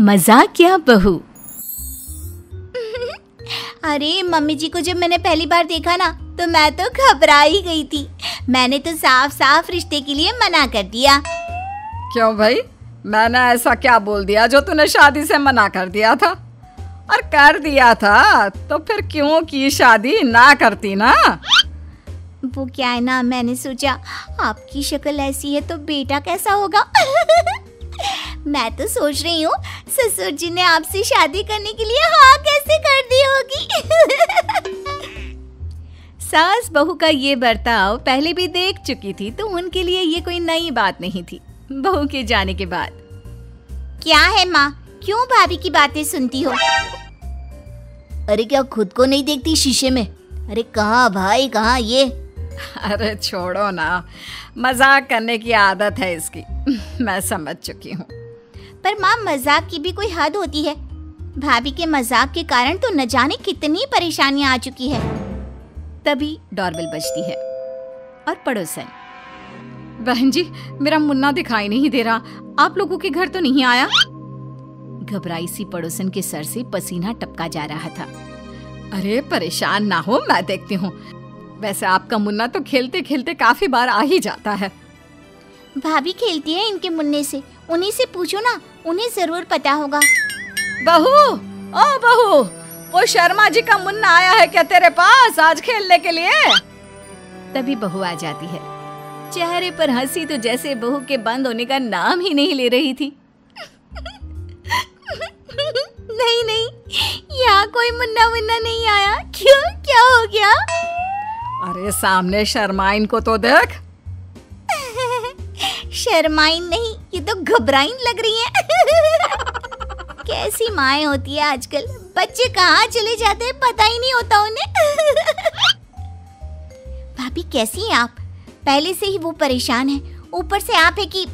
मजाकिया बहू। अरे मम्मी जी को जब मैंने पहली बार देखा ना तो मैं तो घबरा ही गई थी। मैंने तो साफ साफ रिश्ते के लिए मना कर दिया। क्यों भाई, मैंने ऐसा क्या बोल दिया जो तूने शादी से मना कर दिया था? और कर दिया था तो फिर क्यों की शादी, ना करती ना? वो क्या है ना, मैंने सोचा आपकी शक्ल ऐसी है तो बेटा कैसा होगा। मैं तो सोच रही हूँ ससुर जी ने आपसे शादी करने के लिए हाँ कैसे कर दी होगी। सास बहू का ये बर्ताव पहले भी देख चुकी थी तो उनके लिए ये कोई नई बात नहीं थी। बहू के जाने के बाद क्या है माँ, क्यों भाभी की बातें सुनती हो? अरे क्या खुद को नहीं देखती शीशे में? अरे कहाँ भाई कहाँ ये? अरे छोड़ो ना, मजाक करने की आदत है इसकी। मैं समझ चुकी हूँ। पर माँ मजाक की भी कोई हद होती है। भाभी के मजाक के कारण तो न जाने कितनी परेशानियाँ आ चुकी है। तभी डोरबेल बजती है और पड़ोसन, बहन जी मेरा मुन्ना दिखाई नहीं दे रहा, आप लोगों के घर तो नहीं आया? घबराई सी पड़ोसन के सर से पसीना टपका जा रहा था। अरे परेशान ना हो, मैं देखती हूँ। वैसे आपका मुन्ना तो खेलते खेलते काफी बार आ ही जाता है। भाभी खेलती है इनके मुन्ने से, उन्हीं से पूछो ना, उन्हें जरूर पता होगा। बहू, ओ बहू, वो शर्मा जी का मुन्ना आया है क्या तेरे पास आज खेलने के लिए? तभी बहू आ जाती है। चेहरे पर हंसी तो जैसे बहू के बंद होने का नाम ही नहीं ले रही थी। नहीं नहीं, यहाँ कोई मुन्ना मुन्ना नहीं आया। क्यों, क्या हो गया? अरे सामने शर्माइन को तो देख। शर्माइन नहीं, ये तो घबराइन लग रही है। कैसी माएं होती है आजकल, बच्चे कहाँ चले जाते हैं पता ही नहीं होता उन्हें। भाभी कैसी हैं आप? पहले से ही वो परेशान है, ऊपर से आप है कि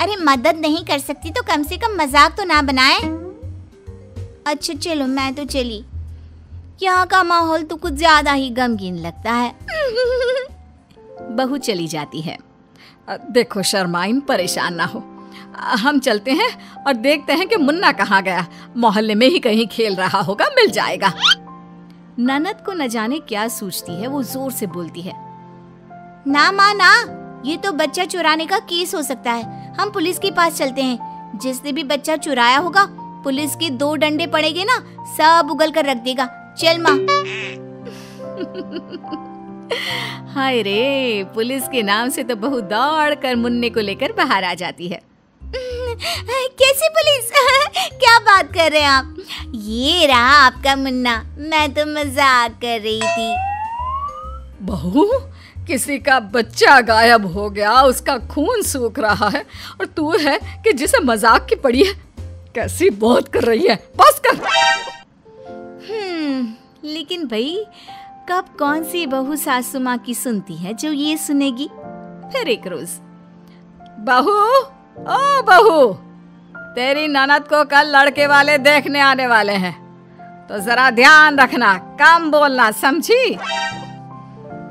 अरे मदद नहीं कर सकती तो कम से कम मजाक तो ना बनाए। अच्छा चलो मैं तो चली, यहाँ का माहौल तो कुछ ज्यादा ही गमगीन लगता है। बहू चली जाती है। देखो शर्माइन, परेशान ना हो, हम चलते हैं और देखते हैं कि मुन्ना कहाँ गया। मोहल्ले में ही कहीं खेल रहा होगा, मिल जाएगा। ननद को न जाने क्या सोचती है, वो जोर से बोलती है, ना माँ ना, ये तो बच्चा चुराने का केस हो सकता है। हम पुलिस के पास चलते हैं। जिसने भी बच्चा चुराया होगा पुलिस के 2 डंडे पड़ेंगे ना, सब उगल कर रख देगा। चल माँ। हाय रे, पुलिस के नाम से तो बहू दौड़ कर मुन्ने को लेकर बाहर आ जाती है। कैसी पुलिस? क्या बात कर रहे हैं आप? ये रहा आपका मुन्ना, मैं तो मजाक कर रही थी। बहू, किसी का बच्चा गायब हो गया, उसका खून सूख रहा है और तू है कि जिसे मजाक की पड़ी है। कैसी बात कर रही है, बस कर। लेकिन भाई कब कौन सी बहू सासू माँ की सुनती है जो ये सुनेगी? फिर एक रोज, बहू, ओ बहू, तेरी ननद को कल लड़के वाले देखने आने वाले हैं, तो जरा ध्यान रखना, कम बोलना, समझी?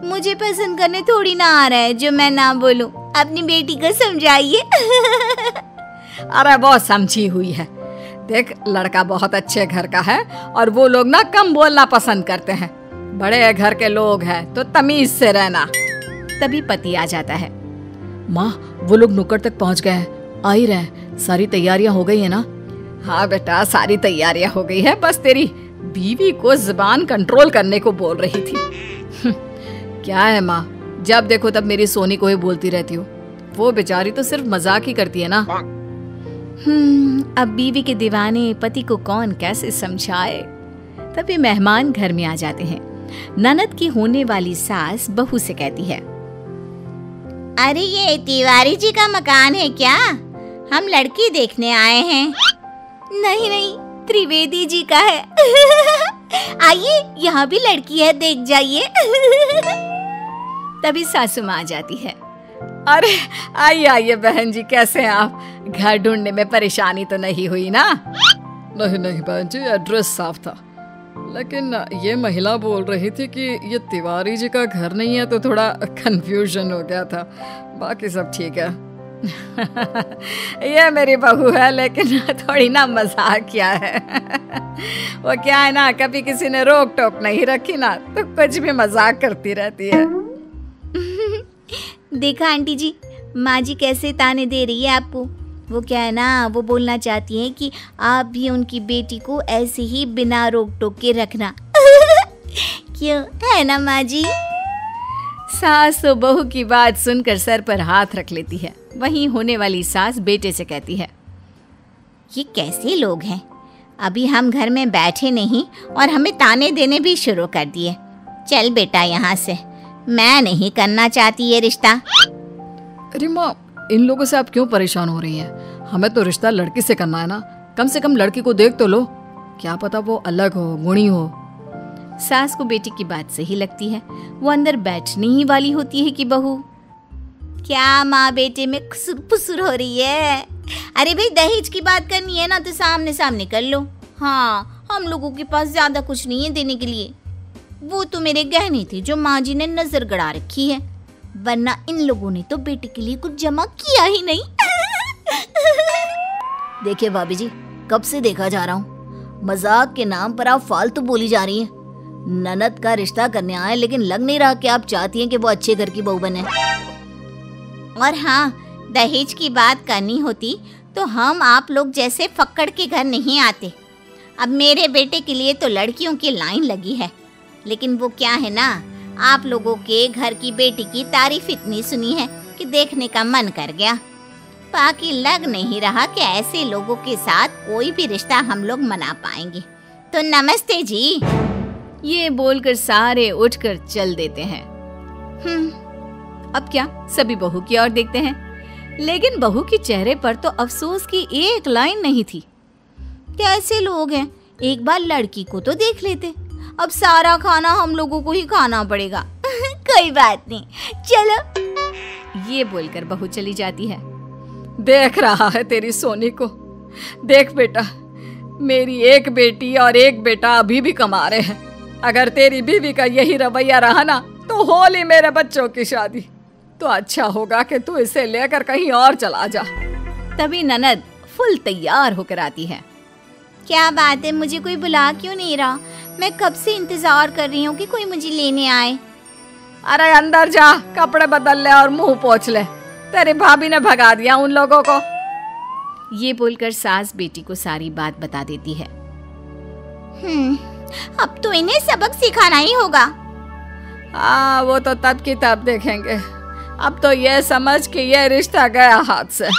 मुझे पसंद करने थोड़ी ना आ रहा है जो मैं ना बोलूं। अपनी बेटी को समझाइए। अरे वो समझी हुई है। देख, लड़का बहुत अच्छे घर का है और वो लोग ना कम बोलना पसंद करते हैं। बड़े घर के लोग हैं तो तमीज से रहना। तभी पति आ जाता है। माँ, वो लोग नुक्कड़ तक पहुँच गए हैं, आ ही रहे। सारी तैयारियां हो गई है ना? हाँ बेटा, सारी तैयारियां हो गई है, बस तेरी बीवी को जुबान कंट्रोल करने को बोल रही थी। क्या है माँ, जब देखो तब मेरी सोनी को ही बोलती रहती हो। वो बेचारी तो सिर्फ मजाक ही करती है ना। अब बीवी के दीवाने पति को कौन कैसे समझाए। तभी मेहमान घर में आ जाते हैं। ननद की होने वाली सास बहू से कहती है, अरे ये तिवारी जी का मकान है क्या? हम लड़की देखने आए हैं। नहीं नहीं, त्रिवेदी जी का है। आइए, यहाँ भी लड़की है, देख जाइए। तभी सासू माँ आ जाती है। अरे आइए आइए बहन जी, कैसे हैं आप? घर ढूंढने में परेशानी तो नहीं हुई ना? नहीं नहीं बहन जी, एड्रेस साफ था, लेकिन ये महिला बोल रही थी कि ये तिवारी जी का घर नहीं है तो थोड़ा कंफ्यूजन हो गया था। बाकी सब ठीक है। ये मेरी बहू है, लेकिन थोड़ी ना मजाक किया है। वो क्या है ना, कभी किसी ने रोक टोक नहीं रखी ना तो कुछ भी मजाक करती रहती है। देखा आंटी जी, माँ जी कैसे ताने दे रही है आपको। वो क्या है ना, वो बोलना चाहती हैं कि आप भी उनकी बेटी को ऐसे ही बिना रोक टोक के रखना। क्यों, है ना माँ जी? सास तो बहू की बात सुनकर सर पर हाथ रख लेती है। वहीं होने वाली सास बेटे से कहती है, ये कैसे लोग हैं, अभी हम घर में बैठे नहीं और हमें ताने देने भी शुरू कर दिए। चल बेटा यहाँ से, मैं नहीं करना चाहती ये रिश्ता। अरे माँ, इन लोगों से आप क्यों परेशान हो रही हैं? हमें तो रिश्ता लड़की से करना है ना, कम से कम लड़की को देख तो लो, क्या पता वो अलग हो, गुणी हो। सास को बेटी की बात सही लगती है। वो अंदर बैठने ही वाली होती है कि बहू, क्या माँ बेटे में खुसुर फुसुर हो रही है? अरे भाई, दहेज की बात करनी है ना तो सामने सामने कर लो। हाँ, हम लोगों के पास ज्यादा कुछ नहीं है देने के लिए। वो तो मेरे गहने थे जो माँ जी ने नजर गड़ा रखी है, वरना इन लोगों ने तो बेटे के लिए कुछ जमा किया ही नहीं। देखिए भाभी जी, कब से देखा जा रहा हूँ, मजाक के नाम पर आप फालतू बोली जा रही हैं। ननद का रिश्ता करने आए, लेकिन लग नहीं रहा कि आप चाहती हैं कि वो अच्छे घर की बहू बने। और हाँ, दहेज की बात करनी होती तो हम आप लोग जैसे फक्कड़ के घर नहीं आते। अब मेरे बेटे के लिए तो लड़कियों की लाइन लगी है, लेकिन वो क्या है ना, आप लोगों के घर की बेटी की तारीफ इतनी सुनी है कि देखने का मन कर गया। बाकी लग नहीं रहा कि ऐसे लोगों के साथ कोई भी रिश्ता हम लोग मना पाएंगे। तो नमस्ते जी। ये बोलकर सारे उठकर चल देते हैं। अब क्या, सभी बहू की ओर देखते हैं, लेकिन बहू के चेहरे पर तो अफसोस की एक लाइन नहीं थी। कैसे लोग हैं, एक बार लड़की को तो देख लेते, अब सारा खाना हम लोगों को ही खाना पड़ेगा। कोई बात नहीं, चलो। ये बोलकर बहू चली जाती है। देख रहा है तेरी सोनी को, देख बेटा, मेरी एक बेटी और एक बेटा अभी भी कमा रहे हैं। अगर तेरी बीवी का यही रवैया रहा ना तो होली मेरे बच्चों की शादी, तो अच्छा होगा कि तू इसे लेकर कहीं और चला जा। तभी ननद फुल तैयार होकर आती है। क्या बात है, मुझे कोई बुला क्यों नहीं रहा? मैं कब से इंतजार कर रही हूँ कि कोई मुझे लेने आए। अरे अंदर जा, कपड़े बदल ले और मुंह पोंछ ले, तेरी भाभी ने भगा दिया उन लोगों को। ये बोलकर सास बेटी को सारी बात बता देती है। अब तो इन्हें सबक सिखाना ही होगा। हाँ, वो तो तब की तब देखेंगे, अब तो ये समझ कि ये रिश्ता गया हाथ से।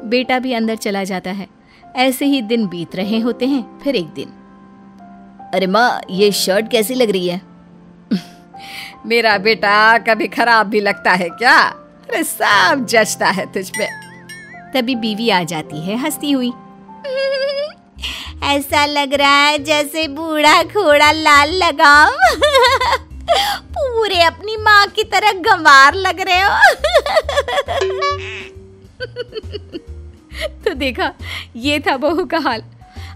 बेटा भी अंदर चला जाता है। ऐसे ही दिन बीत रहे होते हैं। फिर एक दिन, अरे माँ, ये शर्ट कैसी लग रही है? मेरा बेटा कभी खराब भी लगता है क्या? अरे सब जचता है तुझ पे। तभी बीवी आ जाती है हंसती हुई। ऐसा लग रहा है जैसे बूढ़ा घोड़ा लाल लगाम। पूरे अपनी माँ की तरह गंवार लग रहे हो। तो देखा, ये था बहू का हाल।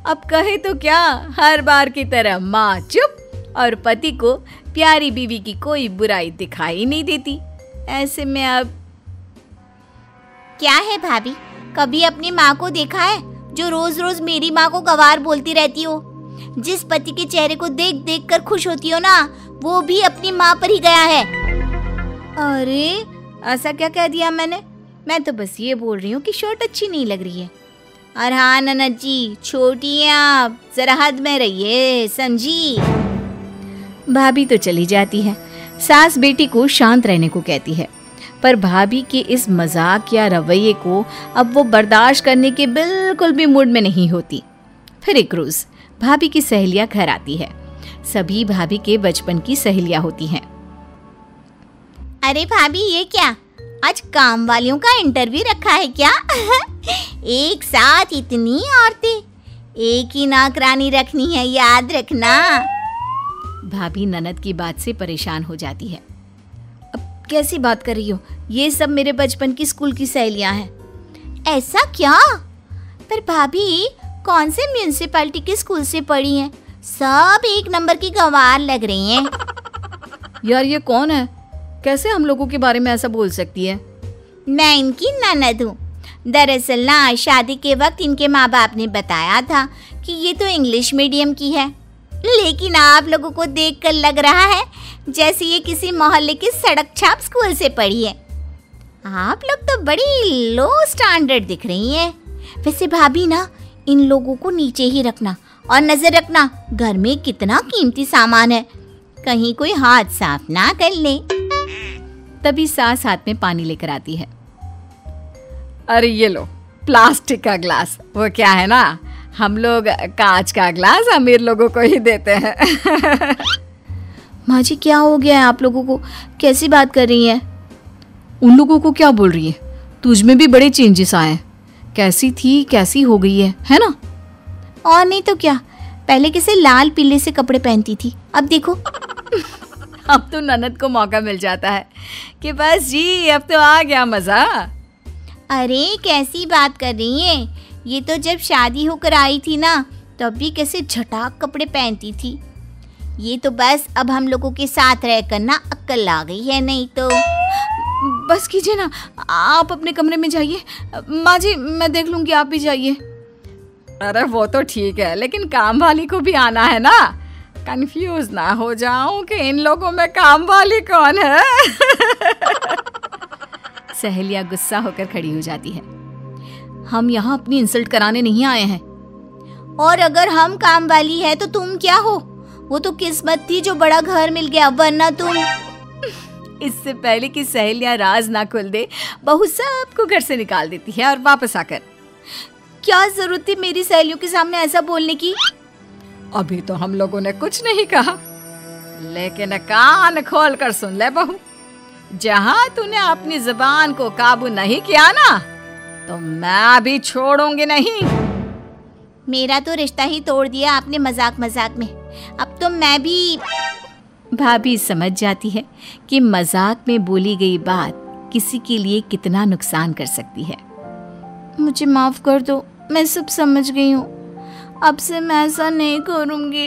अब कहे तो क्या, हर बार की तरह माँ चुप और पति को प्यारी बीवी की कोई बुराई दिखाई नहीं देती। ऐसे में अब क्या है भाभी, कभी अपनी माँ को देखा है जो रोज रोज मेरी माँ को गवार बोलती रहती हो? जिस पति के चेहरे को देख देख कर खुश होती हो ना, वो भी अपनी माँ पर ही गया है। अरे ऐसा क्या कह दिया मैंने? मैं तो बस ये बोल रही हूँ कि शर्ट अच्छी नहीं लग रही है। और हाँ ननद जी, छोटी हैं आप, जरा हद में रहिए, समझी? भाभी तो चली जाती है। सास बेटी को शांत रहने को कहती है, पर भाभी के इस मजाक या रवैये को अब वो बर्दाश्त करने के बिल्कुल भी मूड में नहीं होती। फिर एक रोज भाभी की सहेलियां घर आती है। सभी भाभी के बचपन की सहेलियां होती हैं। अरे भाभी, ये क्या, आज काम वालियों का इंटरव्यू रखा है क्या? एक साथ इतनी औरतें, एक ही नौकरानी रखनी है, याद रखना। भाभी ननद की बात से परेशान हो जाती है। अब कैसी बात कर रही हो? ये सब मेरे बचपन की स्कूल की सहेलियां हैं। ऐसा क्या? पर भाभी, कौन से म्यूनिसिपैलिटी के स्कूल से पढ़ी हैं? सब एक नंबर की गंवार लग रही हैं। यार, ये कौन है? कैसे हम लोगों के बारे में ऐसा बोल सकती है? मैं इनकी ननद हूँ। दरअसल ना शादी के वक्त इनके माँ बाप ने बताया था कि ये तो इंग्लिश मीडियम की है, लेकिन आप लोगों को देखकर लग रहा है जैसे ये किसी मोहल्ले के सड़क छाप स्कूल से पढ़ी है। आप लोग तो बड़ी लो स्टैंडर्ड दिख रही हैं। वैसे भाभी ना, इन लोगों को नीचे ही रखना और नजर रखना, घर में कितना कीमती सामान है, कहीं कोई हाथ साफ ना कर ले। तभी सास हाथ में पानी लेकर आती है। अरे ये लो प्लास्टिक का ग्लास, वो क्या है ना, हम लोग कांच का ग्लास अमीर लोगों को ही देते हैं। माँ जी क्या हो गया है आप लोगों को, कैसी बात कर रही हैं? उन लोगों को क्या बोल रही है? तुझ में भी बड़े चेंजेस आए हैं। कैसी थी कैसी हो गई है ना? और नहीं तो क्या, पहले किसे लाल पीले से कपड़े पहनती थी, अब देखो। अब तो ननद को मौका मिल जाता है कि बस जी अब तो आ गया मजा। अरे कैसी बात कर रही हैं? ये तो जब शादी होकर आई थी ना, तब भी कैसे झटाक कपड़े पहनती थी। ये तो बस अब हम लोगों के साथ रहकर ना अक्ल आ गई है, नहीं तो। बस कीजिए ना, आप अपने कमरे में जाइए। माँ जी मैं देख लूंगी, आप भी जाइए। अरे वो तो ठीक है, लेकिन काम वाली को भी आना है ना। कंफ्यूज ना हो जाऊं कि इन लोगों में काम वाली कौन है। सहेलिया गुस्सा होकर खड़ी हो जाती है। हम यहाँ अपनी इंसल्ट कराने नहीं आए हैं। और अगर हम काम वाली है तो तुम क्या हो? वो तो किस्मत थी जो बड़ा घर मिल गया, वरना तुम। इससे पहले कि सहेलियां राज ना खुल दे, बहू सबको घर से निकाल देती है और वापस आकर, क्या जरूरत थी मेरी सहेलियों के सामने ऐसा बोलने की? अभी तो हम लोगों ने कुछ नहीं कहा, लेकिन कान खोल कर सुन ले बहू, जहां तूने अपनी जुबान को काबू नहीं किया ना, तो मैं भी छोड़ूंगी नहीं। मेरा तो रिश्ता ही तोड़ दिया आपने मजाक मजाक में। अब तो मैं भी। भाभी समझ जाती है कि मजाक में बोली गई बात किसी के लिए कितना नुकसान कर सकती है। मुझे माफ कर दो, मैं सब समझ गई हूँ, अब से मैं ऐसा नहीं करूँगी।